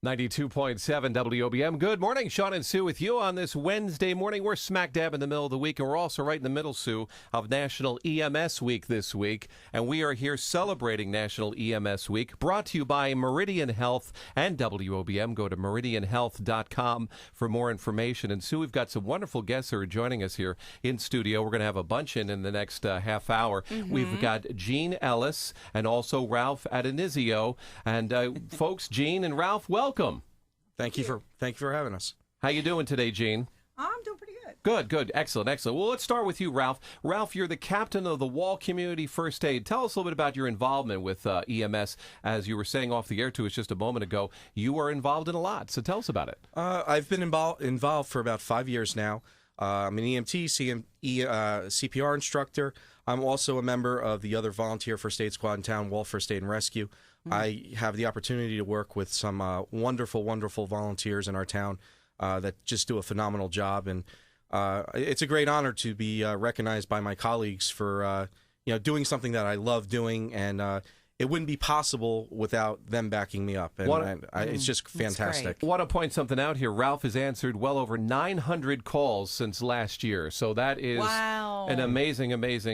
92.7 WOBM. Good morning, Sean and Sue with you on this Wednesday morning. We're smack dab in the middle of the week, and we're also right in the middle, Sue, of National EMS Week this week. And we are here celebrating National EMS Week, brought to you by Meridian Health and WOBM. Go to meridianhealth.com for more information. And Sue, we've got some wonderful guests who are joining us here in studio. We're going to have a bunch in the next half hour. We've got Gene Ellis and also Ralph Adenizio. And folks, Gene and Ralph, welcome. Thank you for having us. How you doing today, Gene? I'm doing pretty good. Good. Excellent. Well, let's start with you, Ralph. Ralph, you're the captain of the Wall Community First Aid. Tell us a little bit about your involvement with EMS. As you were saying off the air to us just a moment ago, you are involved in a lot. So tell us about it. I've been involved for about 5 years now. I'm an EMT, CPR instructor. I'm also a member of the other volunteer first aid squad in town, Wall First Aid and Rescue. I have the opportunity to work with some wonderful volunteers in our town that just do a phenomenal job, and it's a great honor to be recognized by my colleagues for doing something that I love doing, and it wouldn't be possible without them backing me up. And it's just fantastic. I want to point something out here. Ralph has answered well over 900 calls since last year, so that is an amazing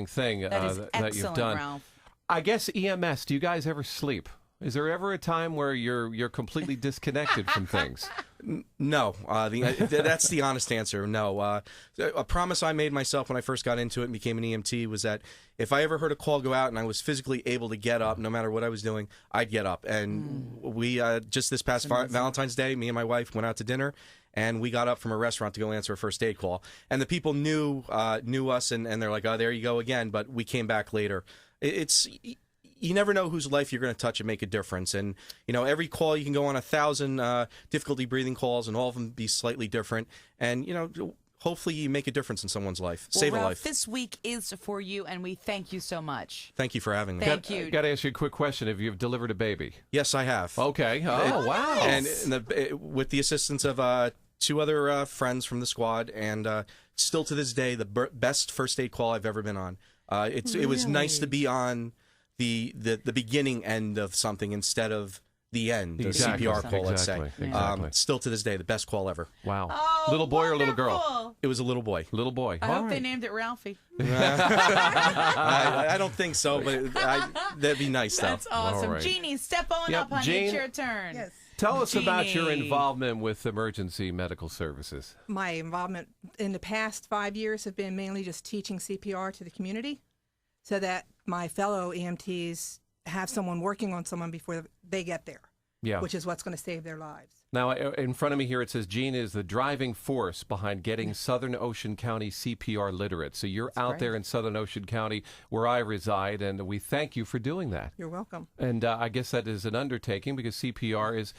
thing that you've done. Ralph. I guess EMS, do you guys ever sleep? Is there ever a time where you're completely disconnected from things? No. That's the honest answer. No. A promise I made myself when I first got into it and became an EMT was that if I ever heard a call go out and I was physically able to get up, no matter what I was doing, I'd get up. And we, just this past Valentine's Day, me and my wife went out to dinner, and we got up from a restaurant to go answer a first aid call. And the people knew us, and they're like, oh, there you go again. But we came back later. You never know whose life you're going to touch and make a difference. And, every call you can go on 1,000 difficulty breathing calls, and all of them be slightly different. And, hopefully you make a difference in someone's life. Save Ralph, a life. This week is for you, and we thank you so much. Thank you for having me. Thank you. Got to ask you a quick question. Have you delivered a baby? Yes, I have. Okay. Oh, wow. Nice. And with the assistance of two other friends from the squad, and still to this day, the best first aid call I've ever been on. It was nice to be on the beginning end of something instead of the end, the CPR call, let's say. Exactly. Still to this day, the best call ever. Wow. Oh, little boy wonderful. or little girl? It was a little boy. Little boy. I All hope right. they named it Ralphie. I don't think so, but that'd be nice, though. That's awesome. All right. Jeannie, step on Yep, up, honey. Jean- It's your turn. Yes. Tell us about your Jeannie. involvement with emergency medical services. My involvement in the past 5 years have been mainly just teaching CPR to the community so that my fellow EMTs have someone working on someone before they get there, Yeah. which is what's going to save their lives. Now, in front of me here, it says Gene is the driving force behind getting Southern Ocean County CPR literate. So you're out right. there in Southern Ocean County where I reside, and we thank you for doing that. You're welcome. And I guess that is an undertaking because CPR is,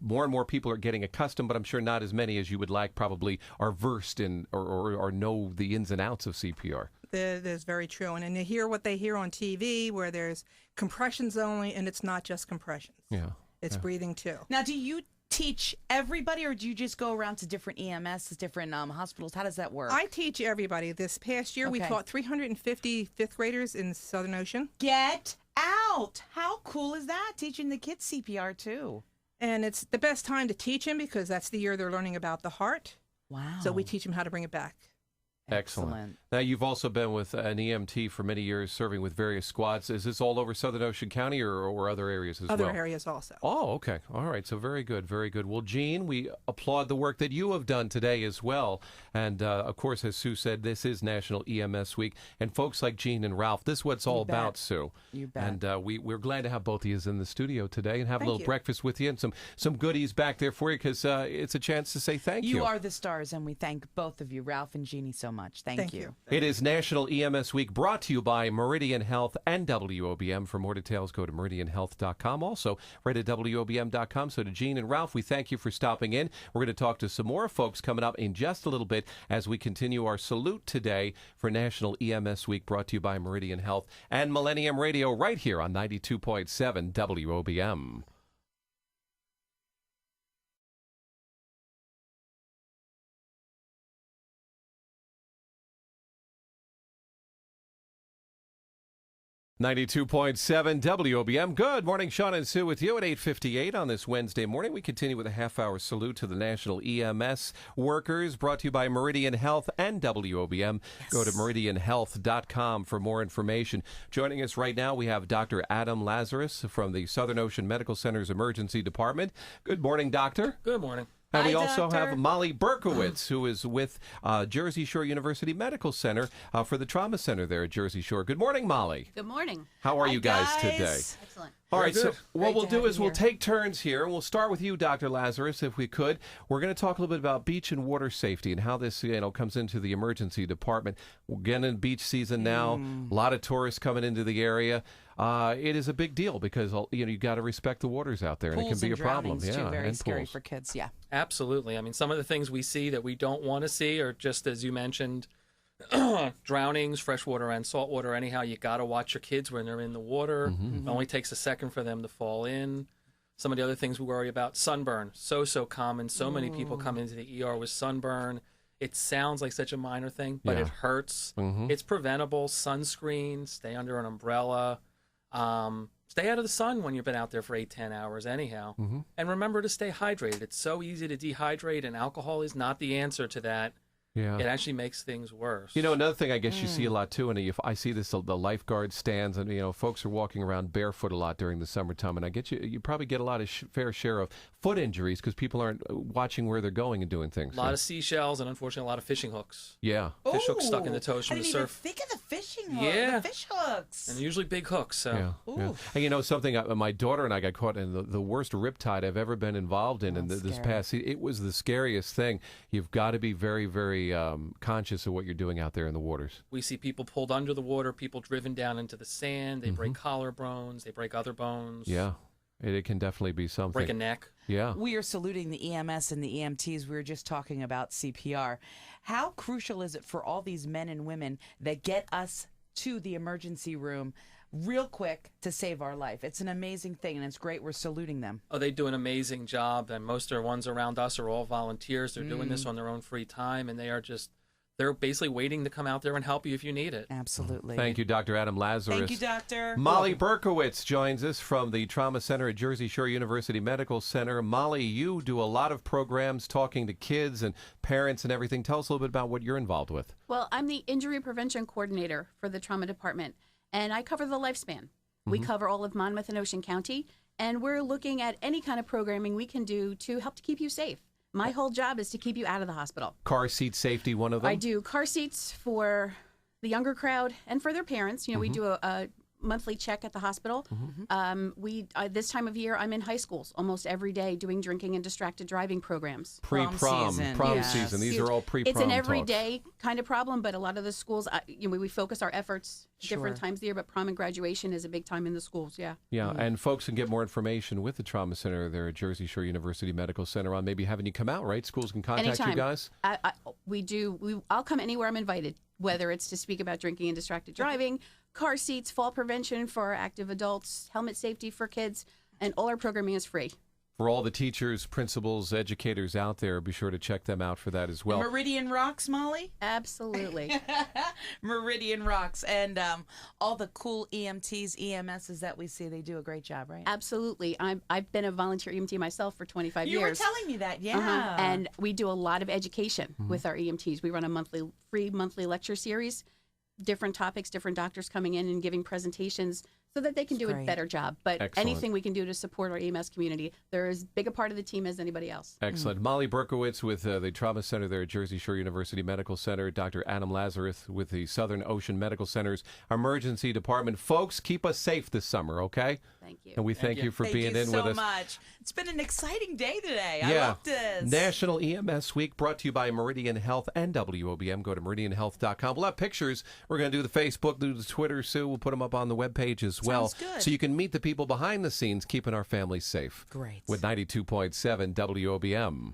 more and more people are getting accustomed, but I'm sure not as many as you would like probably are versed in or know the ins and outs of CPR. That's very true. And they hear what they hear on TV where there's compressions only, and it's not just compressions. Yeah. It's breathing too. Now, do you teach everybody, or do you just go around to different EMS, different hospitals? How does that work? I teach everybody. This past year, we Okay. taught 350 fifth graders in Southern Ocean. Get out! How cool is that? Teaching the kids CPR too. And it's the best time to teach them because that's the year they're learning about the heart. Wow. So we teach them how to bring it back. Excellent. Now, you've also been with an EMT for many years, serving with various squads. Is this all over Southern Ocean County or other areas as well? Other areas also. Oh, okay. All right. So very good. Very good. Well, Gene, we applaud the work that you have done today as well. And, of course, as Sue said, this is National EMS Week. And folks like Gene and Ralph, this is what it's all about, Sue. You bet. And we're glad to have both of you in the studio today and have a Thank little you. breakfast with you and some goodies back there for you because it's a chance to say thank you. You are the stars, and we thank both of you, Ralph and Jeannie, so much. Thank you. It is National EMS Week, brought to you by Meridian Health and WOBM. For more details, go to meridianhealth.com. Also, right at WOBM.com. So to Gene and Ralph, we thank you for stopping in. We're going to talk to some more folks coming up in just a little bit as we continue our salute today for National EMS Week, brought to you by Meridian Health and Millennium Radio right here on 92.7 WOBM. 92.7 WOBM. Good morning, Sean and Sue with you at 8:58 on this Wednesday morning. We continue with a half-hour salute to the National EMS workers, brought to you by Meridian Health and WOBM. Go to meridianhealth.com for more information. Joining us right now, we have Dr. Adam Lazarus from the Southern Ocean Medical Center's Emergency Department. Good morning, Doctor. Good morning. And we Hi, also Doctor. have Molly Berkowitz, who is with Jersey Shore University Medical Center for the Trauma Center there at Jersey Shore. Good morning, Molly. Good morning. How are Hi, you guys today? Excellent. All right, so good. what Great we'll to do have is you we'll here. take turns here, and we'll start with you, Dr. Lazarus, if we could. We're going to talk a little bit about beach and water safety and how this comes into the emergency department. We're getting in beach season now. A lot of tourists coming into the area. It is a big deal because you got to respect the waters out there, and it can Pools be and a problem. drownings, Yeah, too. Very and scary pools. for kids. Yeah. Absolutely. I mean, some of the things we see that we don't want to see are just as you mentioned, drownings, freshwater and saltwater. Anyhow, you got to watch your kids when they're in the water. It only takes a second for them to fall in. Some of the other things we worry about, sunburn, so common. So many people come into the ER with sunburn. It sounds like such a minor thing, but Yeah. it hurts. It's preventable. Sunscreen, stay under an umbrella. Stay out of the sun when you've been out there for 8-10 hours anyhow. And remember to stay hydrated. It's so easy to dehydrate, and alcohol is not the answer to that. Yeah. It actually makes things worse. You know, another thing I guess you see a lot too, and I see this, the lifeguard stands, and folks are walking around barefoot a lot during the summertime, and I get you probably get a lot of fair share of foot injuries because people aren't watching where they're going and doing things. A lot of seashells and unfortunately a lot of fishing hooks. Yeah. Fish hooks stuck in the Ooh, toes from I the didn't even surf. think of the fishing hook. Yeah. The fish hooks. And usually big hooks. So Yeah, yeah. And you know something, my daughter and I got caught in the worst riptide I've ever been involved in, and this scary. past it was the scariest thing. You've got to be very, very conscious of what you're doing out there in the waters. we see people pulled under the water, people driven down into the sand. They break collarbones. They break other bones. Yeah, it can definitely be something. Break a neck. Yeah. We are saluting the EMS and the EMTs. We were just talking about CPR. How crucial is it for all these men and women that get us to the emergency room real quick to save our life? It's an amazing thing, and it's great. We're saluting them. Oh, they do an amazing job. And most of the ones around us are all volunteers. They're doing this on their own free time, and they're basically waiting to come out there and help you if you need it. Absolutely. Thank you, Dr. Adam Lazarus. Thank you, Doctor. Molly Berkowitz joins us from the Trauma Center at Jersey Shore University Medical Center. Molly, you do a lot of programs talking to kids and parents and everything. Tell us a little bit about what you're involved with. Well, I'm the injury prevention coordinator for the trauma department, and I cover the lifespan. We cover all of Monmouth and Ocean County, and we're looking at any kind of programming we can do to help to keep you safe. My whole job is to keep you out of the hospital. Car seat safety, one of them? I do car seats for the younger crowd and for their parents. We do a monthly check at the hospital. This time of year, I'm in high schools almost every day doing drinking and distracted driving programs. Pre-prom, season. prom Yes. season. These are all pre-prom It's an talks. everyday kind of problem, but a lot of the schools, we focus our efforts different Sure. times of the year, but prom and graduation is a big time in the schools, yeah. Yeah, and folks can get more information with the Trauma Center there at Jersey Shore University Medical Center on maybe having you come out, right? Schools can contact Anytime. you guys? I'll come anywhere I'm invited, whether it's to speak about drinking and distracted driving, car seats, fall prevention for active adults, helmet safety for kids, and all our programming is free. For all the teachers, principals, educators out there, be sure to check them out for that as well. Meridian rocks, Molly. Absolutely. Meridian rocks. And all the cool EMTs, EMSs that we see, they do a great job, right? Absolutely. I've been a volunteer EMT myself for 25 You years. were telling me that, yeah. And we do a lot of education with our EMTs. We run a free monthly lecture series, different topics, different doctors coming in and giving presentations so that they can do a Great. better job. But Excellent. anything we can do to support our EMS community, they're as big a part of the team as anybody else. Excellent. Molly Berkowitz with the Trauma Center there at Jersey Shore University Medical Center. Dr. Adam Lazarus with the Southern Ocean Medical Center's Emergency Department. Folks, keep us safe this summer, okay? Thank you. And we thank you for Thank being you in so with us. much. It's been an exciting day today. I Yeah. love this. National EMS Week brought to you by Meridian Health and WOBM. Go to meridianhealth.com. We'll have pictures. We're going to do the Facebook, do the Twitter, Sue. We'll put them up on the webpage as well. Sounds good. So you can meet the people behind the scenes keeping our families safe. Great. With 92.7 WOBM.